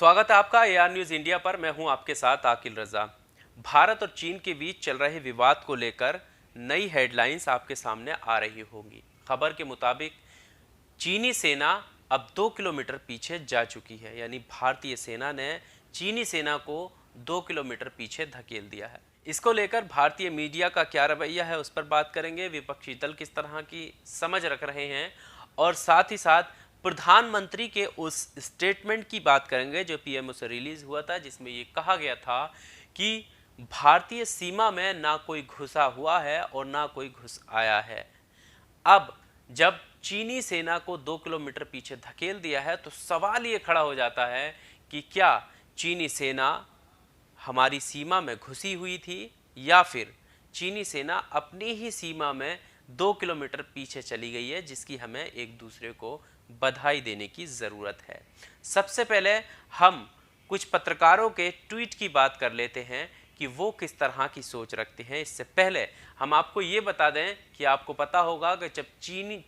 स्वागत है आपका एआर न्यूज़ इंडिया पर। मैं हूं आपके साथ आकिल रजा। भारत और चीन के बीच चल रहे विवाद को लेकर नई हेडलाइंस आपके सामने आ रही होंगी। खबर के मुताबिक चीनी सेना अब 2 किलोमीटर पीछे जा चुकी है, यानी भारतीय सेना ने चीनी सेना को 2 किलोमीटर पीछे धकेल दिया है। इसको लेकर भारतीय मीडिया का क्या रवैया है उस पर बात करेंगे, विपक्षी दल किस तरह की समझ रख रहे हैं और साथ ही साथ प्रधानमंत्री के उस स्टेटमेंट की बात करेंगे जो पीएमओ से रिलीज हुआ था, जिसमें ये कहा गया था कि भारतीय सीमा में ना कोई घुसा हुआ है और ना कोई घुस आया है। अब जब चीनी सेना को 2 किलोमीटर पीछे धकेल दिया है तो सवाल ये खड़ा हो जाता है कि क्या चीनी सेना हमारी सीमा में घुसी हुई थी या फिर चीनी सेना अपनी ही सीमा में 2 किलोमीटर पीछे चली गई है, जिसकी हमें एक दूसरे को बधाई देने की ज़रूरत है। सबसे पहले हम कुछ पत्रकारों के ट्वीट की बात कर लेते हैं कि वो किस तरह की सोच रखते हैं। इससे पहले हम आपको ये बता दें कि आपको पता होगा कि जब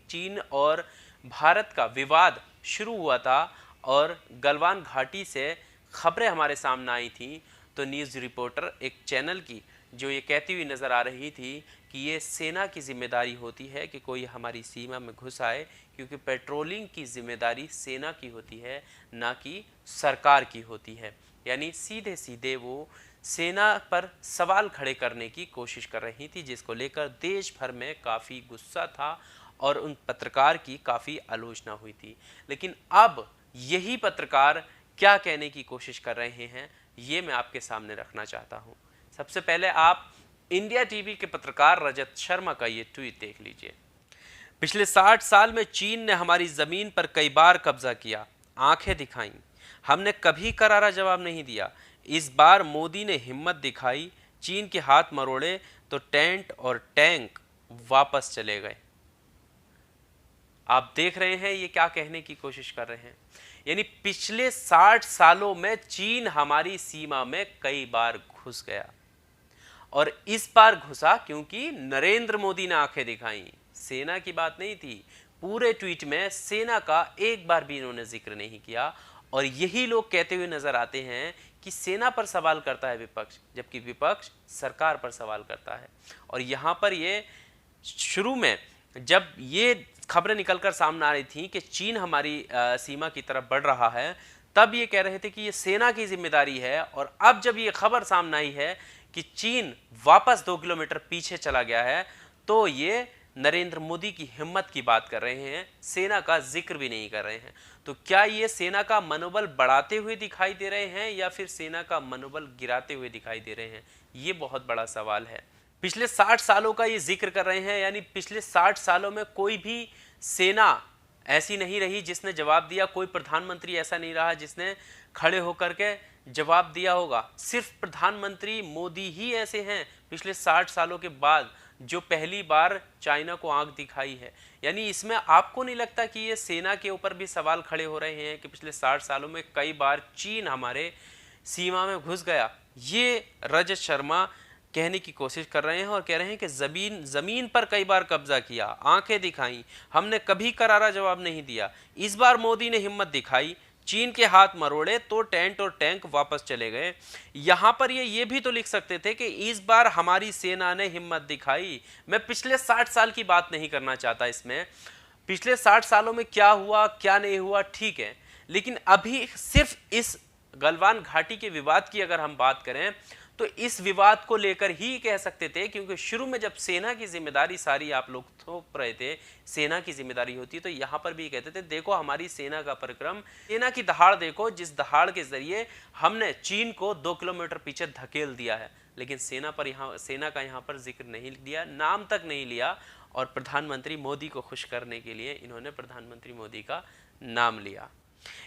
चीन और भारत का विवाद शुरू हुआ था और गलवान घाटी से खबरें हमारे सामने आई थी, तो न्यूज़ रिपोर्टर एक चैनल की जो ये कहती हुई नज़र आ रही थी कि ये सेना की जिम्मेदारी होती है कि कोई हमारी सीमा में घुस आए, क्योंकि पेट्रोलिंग की जिम्मेदारी सेना की होती है, ना कि सरकार की होती है। यानी सीधे सीधे वो सेना पर सवाल खड़े करने की कोशिश कर रही थी, जिसको लेकर देश भर में काफ़ी गुस्सा था और उन पत्रकार की काफ़ी आलोचना हुई थी। लेकिन अब यही पत्रकार क्या कहने की कोशिश कर रहे हैं, ये मैं आपके सामने रखना चाहता हूँ। सबसे पहले आप इंडिया टीवी के पत्रकार रजत शर्मा का ये ट्वीट देख लीजिए। पिछले 60 साल में चीन ने हमारी ज़मीन पर कई बार कब्जा किया, आंखें दिखाईं, हमने कभी करारा जवाब नहीं दिया। इस बार मोदी ने हिम्मत दिखाई, चीन के हाथ मरोड़े तो टेंट और टैंक वापस चले गए। आप देख रहे हैं ये क्या कहने की कोशिश कर रहे हैं। यानी पिछले 60 सालों में चीन हमारी सीमा में कई बार घुस गया और इस बार घुसा क्योंकि नरेंद्र मोदी ने आंखें दिखाई। सेना की बात नहीं थी। पूरे ट्वीट में सेना का एक बार भी इन्होंने जिक्र नहीं किया और यही लोग कहते हुए नजर आते हैं कि सेना पर सवाल करता है विपक्ष, जबकि विपक्ष सरकार पर सवाल करता है। और यहाँ पर ये शुरू में जब ये खबरें निकलकर सामने आ रही थी कि चीन हमारी सीमा की तरफ बढ़ रहा है, तब ये कह रहे थे कि ये सेना की जिम्मेदारी है। और अब जब ये खबर सामने आई है कि चीन वापस 2 किलोमीटर पीछे चला गया है, तो ये नरेंद्र मोदी की हिम्मत की बात कर रहे हैं, सेना का जिक्र भी नहीं कर रहे हैं। तो क्या ये सेना का मनोबल बढ़ाते हुए दिखाई दे रहे हैं या फिर सेना का मनोबल गिराते हुए दिखाई दे रहे हैं, ये बहुत बड़ा सवाल है। पिछले 60 सालों का ये जिक्र कर रहे हैं, यानी पिछले 60 सालों में कोई भी सेना ऐसी नहीं रही जिसने जवाब दिया, कोई प्रधानमंत्री ऐसा नहीं रहा जिसने खड़े होकर के जवाब दिया होगा। सिर्फ प्रधानमंत्री मोदी ही ऐसे हैं पिछले 60 सालों के बाद जो पहली बार चाइना को आंख दिखाई है। यानी इसमें आपको नहीं लगता कि ये सेना के ऊपर भी सवाल खड़े हो रहे हैं कि पिछले 60 सालों में कई बार चीन हमारे सीमा में घुस गया। ये रजत शर्मा कहने की कोशिश कर रहे हैं और कह रहे हैं कि जमीन पर कई बार कब्जा किया, आंखें दिखाई, हमने कभी करारा जवाब नहीं दिया। इस बार मोदी ने हिम्मत दिखाई, चीन के हाथ मरोड़े तो टेंट और टैंक वापस चले गए। यहां पर ये भी तो लिख सकते थे कि इस बार हमारी सेना ने हिम्मत दिखाई। मैं पिछले 60 साल की बात नहीं करना चाहता इसमें, पिछले 60 सालों में क्या हुआ क्या नहीं हुआ ठीक है, लेकिन अभी सिर्फ इस गलवान घाटी के विवाद की अगर हम बात करें तो इस विवाद को लेकर ही कह सकते थे, क्योंकि शुरू में जब सेना की जिम्मेदारी सारी आप लोग थोप रहे थे, सेना की जिम्मेदारी होती है, तो यहां पर भी कहते थे देखो हमारी सेना का पराक्रम, सेना की दहाड़ देखो, जिस दहाड़ के जरिए हमने चीन को 2 किलोमीटर पीछे धकेल दिया है। लेकिन सेना का यहाँ पर जिक्र नहीं दिया, नाम तक नहीं लिया। और प्रधानमंत्री मोदी को खुश करने के लिए इन्होंने प्रधानमंत्री मोदी का नाम लिया।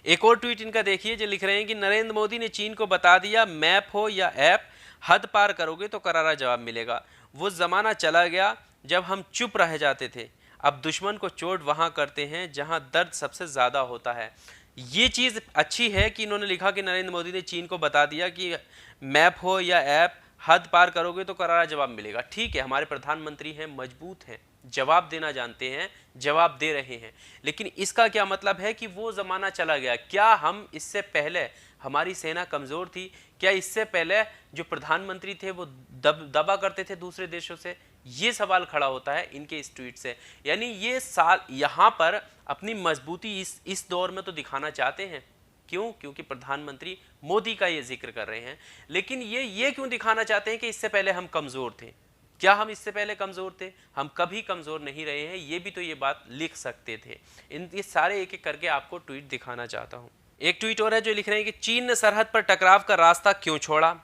एक और ट्वीट इनका देखिए जो लिख रहे हैं कि नरेंद्र मोदी ने चीन को बता दिया, मैप हो या ऐप, हद पार करोगे तो करारा जवाब मिलेगा। वो जमाना चला गया जब हम चुप रह जाते थे, अब दुश्मन को चोट वहां करते हैं जहां दर्द सबसे ज्यादा होता है। ये चीज अच्छी है कि इन्होंने लिखा कि नरेंद्र मोदी ने चीन को बता दिया कि मैप हो या ऐप, हद पार करोगे तो करारा जवाब मिलेगा। ठीक है, हमारे प्रधानमंत्री हैं, मजबूत हैं, जवाब देना जानते हैं, जवाब दे रहे हैं। लेकिन इसका क्या मतलब है कि वो ज़माना चला गया? क्या हम इससे पहले हमारी सेना कमज़ोर थी? क्या इससे पहले जो प्रधानमंत्री थे वो दबा करते थे दूसरे देशों से? ये सवाल खड़ा होता है इनके इस ट्वीट से। यानी ये साल यहाँ पर अपनी मजबूती इस दौर में तो दिखाना चाहते हैं। क्यों? क्योंकि प्रधानमंत्री मोदी का ये जिक्र कर रहे हैं। लेकिन ये क्यों दिखाना चाहते हैं कि इससे पहले हम कमज़ोर थे? क्या हम इससे पहले कमज़ोर थे? हम कभी कमज़ोर नहीं रहे हैं। ये भी तो ये बात लिख सकते थे। ये सारे एक एक करके आपको ट्वीट दिखाना चाहता हूँ। एक ट्वीट और है जो लिख रहे हैं कि चीन ने सरहद पर टकराव का रास्ता क्यों छोड़ा?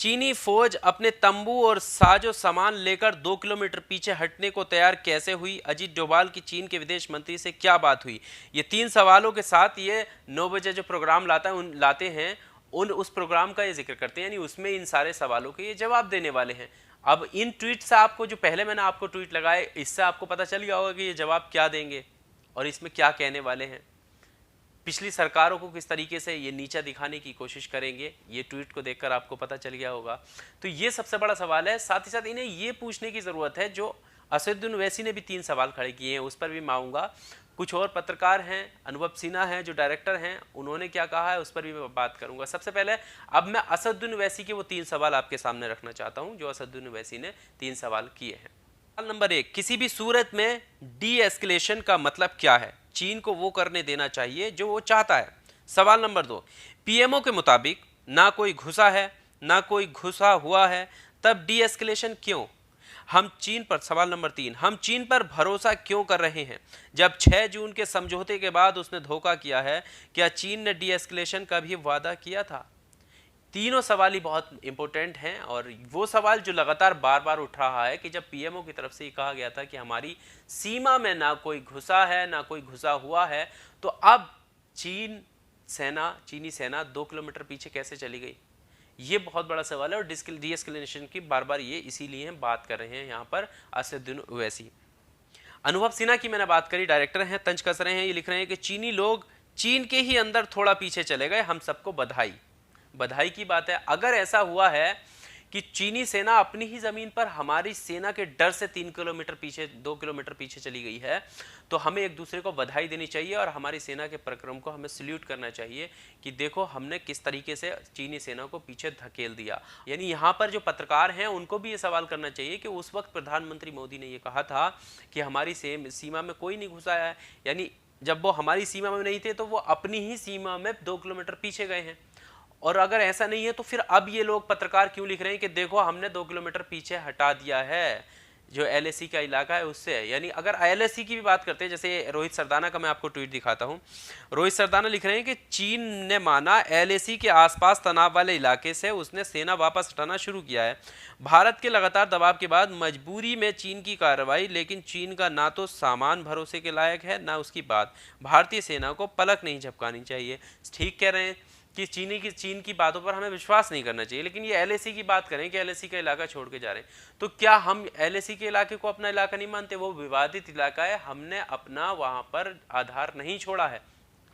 चीनी फौज अपने तंबू और साजो सामान लेकर 2 किलोमीटर पीछे हटने को तैयार कैसे हुई? अजीत डोभाल की चीन के विदेश मंत्री से क्या बात हुई? ये 3 सवालों के साथ ये 9 बजे जो प्रोग्राम लाते हैं उस प्रोग्राम का ये जिक्र करते हैं। यानी उसमें इन सारे सवालों के ये जवाब देने वाले हैं। अब इन ट्वीट से आपको, जो पहले मैंने आपको ट्वीट लगाए, इससे आपको पता चल गया होगा कि ये जवाब क्या देंगे और इसमें क्या कहने वाले हैं। पिछली सरकारों को किस तरीके से ये नीचा दिखाने की कोशिश करेंगे, ये ट्वीट को देखकर आपको पता चल गया होगा। तो ये सबसे बड़ा सवाल है। साथ ही साथ इन्हें ये पूछने की ज़रूरत है, जो असदुद्दीन ओवैसी ने भी 3 सवाल खड़े किए हैं, उस पर भी मैं आऊँगा। कुछ और पत्रकार हैं, अनुभव सिन्हा हैं जो डायरेक्टर हैं, उन्होंने क्या कहा है उस पर भी मैं बात करूंगा। सबसे पहले अब मैं असदुद्दीन ओवैसी के वो 3 सवाल आपके सामने रखना चाहता हूं जो असदुद्दीन ओवैसी ने 3 सवाल किए हैं। सवाल नंबर 1, किसी भी सूरत में डी एस्केलेशन का मतलब क्या है? चीन को वो करने देना चाहिए जो वो चाहता है। सवाल नंबर 2, पीएमओ के मुताबिक ना कोई घुसा है ना कोई घुसा हुआ है, तब डी एस्केलेशन क्यों? सवाल नंबर 3, हम चीन पर भरोसा क्यों कर रहे हैं जब 6 जून के समझौते के बाद उसने धोखा किया है? क्या चीन ने डी एस्केलेशन का भी वादा किया था? तीनों सवाल ही बहुत इंपॉर्टेंट हैं और वो सवाल जो लगातार बार बार उठ रहा है कि जब पीएमओ की तरफ से ये कहा गया था कि हमारी सीमा में ना कोई घुसा है ना कोई घुसा हुआ है, तो अब चीनी सेना 2 किलोमीटर पीछे कैसे चली गई? ये बहुत बड़ा सवाल है और डी एस्केलेशन की बार बार ये इसीलिए हम बात कर रहे हैं यहाँ पर असदुद्दीन ओवैसी। अनुभव सिन्हा की मैंने बात करी, डायरेक्टर हैं, तंज कस रहे हैं। ये लिख रहे हैं कि चीनी लोग चीन के ही अंदर थोड़ा पीछे चले गए, हम सबको बधाई की बात है। अगर ऐसा हुआ है कि चीनी सेना अपनी ही जमीन पर हमारी सेना के डर से 2 किलोमीटर पीछे चली गई है, तो हमें एक दूसरे को बधाई देनी चाहिए और हमारी सेना के पराक्रम को हमें सल्यूट करना चाहिए कि देखो हमने किस तरीके से चीनी सेना को पीछे धकेल दिया। यानी यहाँ पर जो पत्रकार हैं उनको भी ये सवाल करना चाहिए कि उस वक्त प्रधानमंत्री मोदी ने ये कहा था कि हमारी सीमा में कोई नहीं घुसा है, यानी जब वो हमारी सीमा में नहीं थे तो वो अपनी ही सीमा में 2 किलोमीटर पीछे गए हैं। और अगर ऐसा नहीं है तो फिर अब ये लोग पत्रकार क्यों लिख रहे हैं कि देखो हमने 2 किलोमीटर पीछे हटा दिया है जो एलएसी का इलाका है उससे? यानी अगर एलएसी की भी बात करते हैं, जैसे रोहित सरदाना का मैं आपको ट्वीट दिखाता हूं। रोहित सरदाना लिख रहे हैं कि चीन ने माना एलएसी के आसपास तनाव वाले इलाके से उसने सेना वापस हटाना शुरू किया है। भारत के लगातार दबाव के बाद मजबूरी में चीन की कार्रवाई, लेकिन चीन का ना तो सामान भरोसे के लायक है ना उसकी बात। भारतीय सेना को पलक नहीं झपकानी चाहिए। ठीक कह रहे हैं कि चीन की बातों पर हमें विश्वास नहीं करना चाहिए, लेकिन ये एलएसी की बात करें कि एलएसी का इलाका छोड़ के जा रहे हैं, तो क्या हम एलएसी के इलाके को अपना इलाका नहीं मानते? वो विवादित इलाका है, हमने अपना वहां पर आधार नहीं छोड़ा है,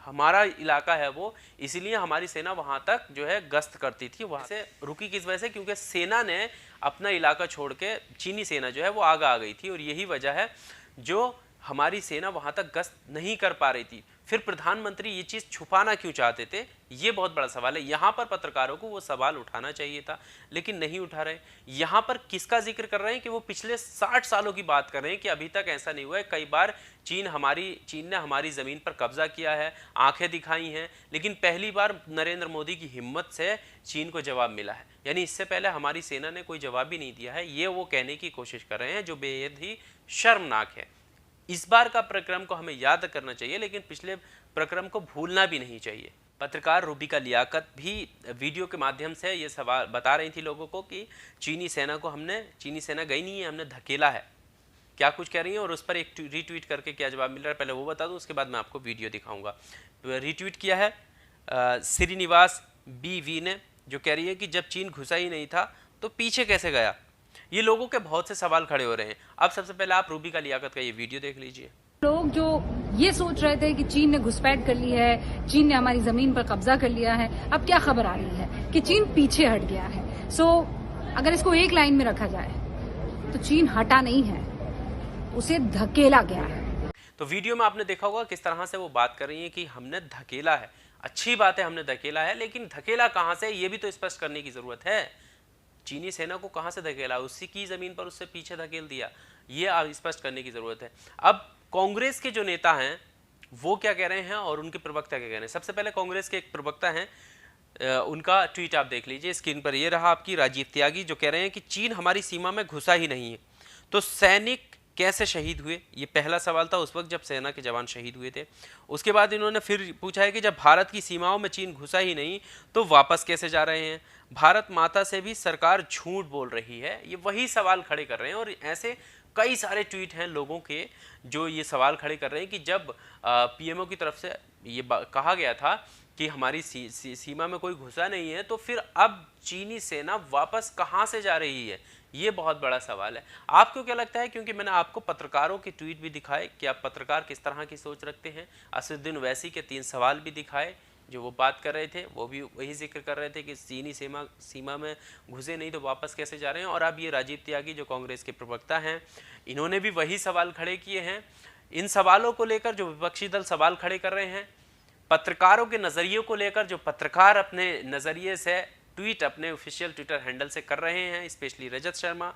हमारा इलाका है वो, इसीलिए हमारी सेना वहां तक जो है गश्त करती थी। वहां से रुकी किस वजह से? क्योंकि सेना ने अपना इलाका छोड़ के, चीनी सेना जो है वो आगे आ गई थी और यही वजह है जो हमारी सेना वहां तक गश्त नहीं कर पा रही थी। फिर प्रधानमंत्री ये चीज़ छुपाना क्यों चाहते थे? ये बहुत बड़ा सवाल है। यहाँ पर पत्रकारों को वो सवाल उठाना चाहिए था, लेकिन नहीं उठा रहे। यहाँ पर किसका जिक्र कर रहे हैं कि वो पिछले 60 सालों की बात कर रहे हैं कि अभी तक ऐसा नहीं हुआ है। कई बार चीन ने हमारी ज़मीन पर कब्जा किया है, आंखें दिखाई हैं, लेकिन पहली बार नरेंद्र मोदी की हिम्मत से चीन को जवाब मिला है। यानी इससे पहले हमारी सेना ने कोई जवाब भी नहीं दिया है, ये वो कहने की कोशिश कर रहे हैं, जो बेहद ही शर्मनाक है। इस बार का प्रक्रम को हमें याद करना चाहिए, लेकिन पिछले प्रक्रम को भूलना भी नहीं चाहिए। पत्रकार रूबिका लियाकत भी वीडियो के माध्यम से ये सवाल बता रही थी लोगों को कि चीनी सेना गई नहीं है, हमने धकेला है। क्या कुछ कह रही है और उस पर एक रीट्वीट करके क्या जवाब मिल रहा है, पहले वो बता दूं, उसके बाद मैं आपको वीडियो दिखाऊंगा। रीट्वीट किया है श्रीनिवास BV ने, जो कह रही है कि जब चीन घुसा ही नहीं था तो पीछे कैसे गया? ये लोगों के बहुत से सवाल खड़े हो रहे हैं। अब सबसे पहले आप रूबिका लियाकत का ये वीडियो देख लीजिए। लोग जो ये सोच रहे थे कि चीन ने घुसपैठ कर ली है, चीन ने हमारी जमीन पर कब्जा कर लिया है, अब क्या खबर आ रही है कि चीन पीछे हट गया है। अगर इसको एक लाइन में रखा जाए तो चीन हटा नहीं है, उसे धकेला गया है। तो वीडियो में आपने देखा होगा किस तरह से वो बात कर रही है कि हमने धकेला है। अच्छी बात है हमने धकेला है, लेकिन धकेला कहां से, ये भी तो स्पष्ट करने की जरूरत है। चीनी सेना को कहां से धकेला, उसी की जमीन पर उससे पीछे धकेल दिया, ये स्पष्ट करने की जरूरत है। अब कांग्रेस के जो नेता हैं वो क्या कह रहे हैं और उनके प्रवक्ता क्या कह रहे हैं। सबसे पहले कांग्रेस के एक प्रवक्ता हैं, उनका ट्वीट आप देख लीजिए स्क्रीन पर। ये रहा आपकी राजीव त्यागी, जो कह रहे हैं कि चीन हमारी सीमा में घुसा ही नहीं है तो सैनिक कैसे शहीद हुए। ये पहला सवाल था उस वक्त जब सेना के जवान शहीद हुए थे। उसके बाद इन्होंने फिर पूछा है कि जब भारत की सीमाओं में चीन घुसा ही नहीं तो वापस कैसे जा रहे हैं। भारत माता से भी सरकार झूठ बोल रही है, ये वही सवाल खड़े कर रहे हैं। और ऐसे कई सारे ट्वीट हैं लोगों के जो ये सवाल खड़े कर रहे हैं कि जब पीएमओ की तरफ से ये कहा गया था कि हमारी सीमा में कोई घुसा नहीं है तो फिर अब चीनी सेना वापस कहां से जा रही है, ये बहुत बड़ा सवाल है। आपको क्या लगता है, क्योंकि मैंने आपको पत्रकारों के ट्वीट भी दिखाए कि आप पत्रकार किस तरह की सोच रखते हैं। असदुद्दीन ओवैसी के 3 सवाल भी दिखाए जो वो बात कर रहे थे, वो भी वही जिक्र कर रहे थे कि चीनी सीमा में घुसे नहीं तो वापस कैसे जा रहे हैं। और अब ये राजीव त्यागी जो कांग्रेस के प्रवक्ता हैं, इन्होंने भी वही सवाल खड़े किए हैं। इन सवालों को लेकर जो विपक्षी दल सवाल खड़े कर रहे हैं, पत्रकारों के नजरिए को लेकर जो पत्रकार अपने नजरिए से ट्वीट अपने ऑफिशियल ट्विटर हैंडल से कर रहे हैं, स्पेशली रजत शर्मा,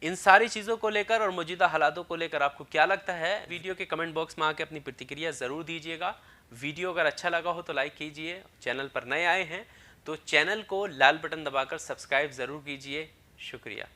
इन सारी चीज़ों को लेकर और मौजूदा हालातों को लेकर आपको क्या लगता है, वीडियो के कमेंट बॉक्स में आके अपनी प्रतिक्रिया ज़रूर दीजिएगा। वीडियो अगर अच्छा लगा हो तो लाइक कीजिए, चैनल पर नए आए हैं तो चैनल को लाल बटन दबाकर सब्सक्राइब ज़रूर कीजिए। शुक्रिया।